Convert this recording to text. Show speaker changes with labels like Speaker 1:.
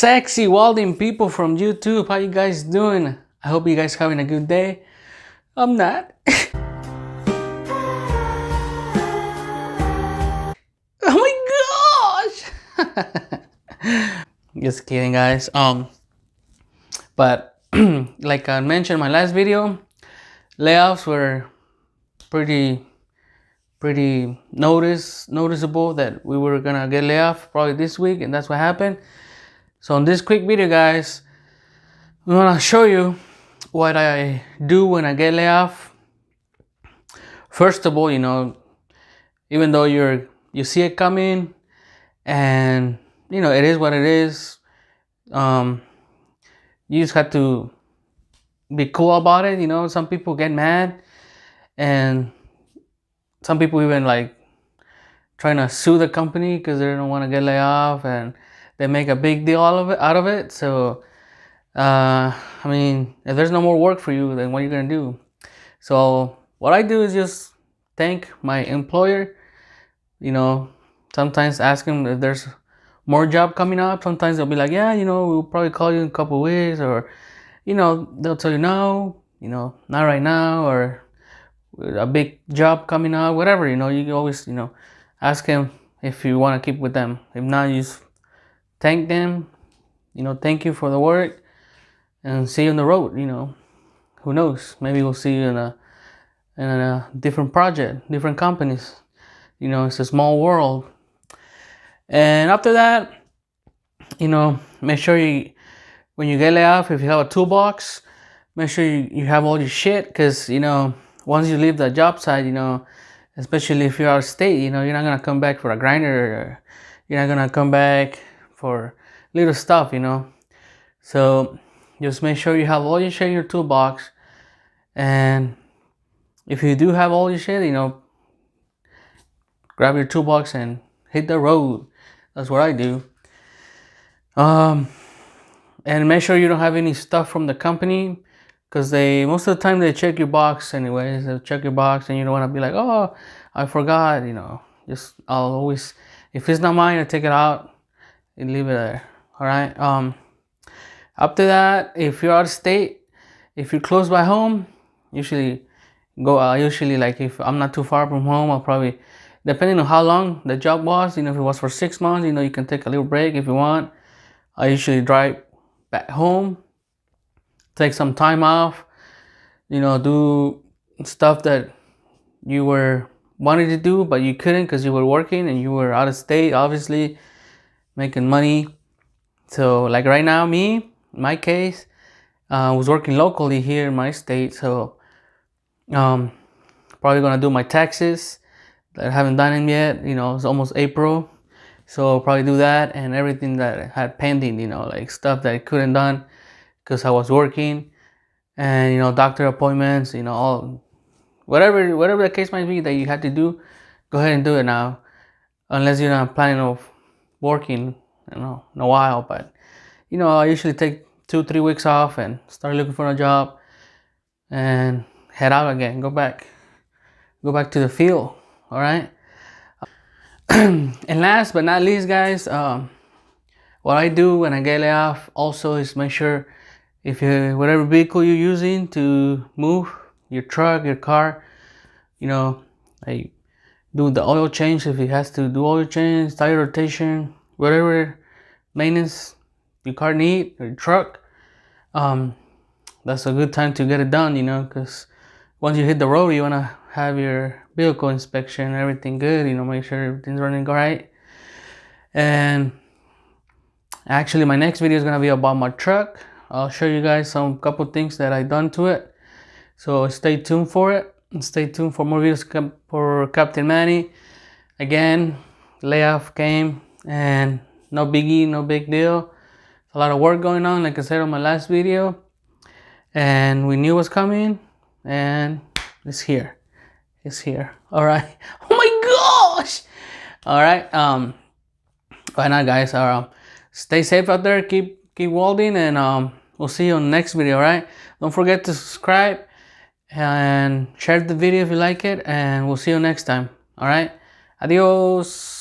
Speaker 1: sexy welding people from YouTube, how you guys doing? I hope you guys having a good day. I'm not. Oh my gosh. Just kidding, guys. But like I mentioned in my last video, layoffs were pretty noticeable that we were gonna get laid off probably this week, and that's what happened. So in this quick video, guys, we want to show you what I do when I get laid off. First of all, even though you see it coming, and it is what it is, you just have to be cool about it. Some people get mad, and some people even like trying to sue the company because they don't want to get laid off, and they make a big deal out of it. So I mean, if there's no more work for you, then what are you gonna do? So what I do is just thank my employer. Sometimes ask them if there's more job coming up. Sometimes they'll be like, yeah, we'll probably call you in a couple of weeks, or they'll tell you no, not right now, or a big job coming up, whatever. You can always ask them if you want to keep with them. If not, you just thank them, thank you for the work, and see you on the road. Who knows, maybe we'll see you in a different project, different companies. It's a small world. And after that, make sure when you get laid off, if you have a toolbox, make sure you have all your shit, because once you leave the job site, especially if you're out of state, you're not gonna come back for a grinder, or you're not gonna come back for little stuff. So just make sure you have all your shit in your toolbox. And if you do have all your shit, grab your toolbox and hit the road. That's what I do. And make sure you don't have any stuff from the company, because most of the time they check your box anyways. They'll check your box, and you don't want to be like, oh, I forgot. I'll always, if it's not mine, I take it out and leave it there. All right. After that, if you're out of state, if you're close by home, usually like if I'm not too far from home, I'll probably, depending on how long the job was, if it was for 6 months, you can take a little break if you want. I usually drive back home, take some time off, do stuff that you were wanting to do but you couldn't because you were working and you were out of state, obviously making money. So like right now, in my case, I was working locally here in my state, so probably gonna do my taxes that I haven't done them yet. It's almost April, so I'll probably do that, and everything that I had pending, like stuff that I couldn't done because I was working, and doctor appointments, all whatever the case might be that you had to do, go ahead and do it now, unless you're not planning of working in a while. But I usually take 2-3 weeks off and start looking for a job and head out again, go back to the field. All right. And last but not least, guys, what I do when I get laid off also is make sure, if whatever vehicle you're using to move, your truck, your car, I do the oil change if it has to do oil change, tire rotation, whatever maintenance your car need, or your truck. That's a good time to get it done, because once you hit the road, you want to have your vehicle inspection, everything good, make sure everything's running right. And actually, my next video is gonna be about my truck. I'll show you guys some couple things that I done to it, so stay tuned for it, and stay tuned for more videos for Captain Manny. Again, layoff came, and no biggie, no big deal. A lot of work going on, like I said on my last video, and we knew it was coming, and it's here. All right. Oh my gosh. All right. Why not, guys? Stay safe out there. Keep welding, and we'll see you on the next video. All right. Don't forget to subscribe and share the video if you like it, and we'll see you next time. All right. Adios.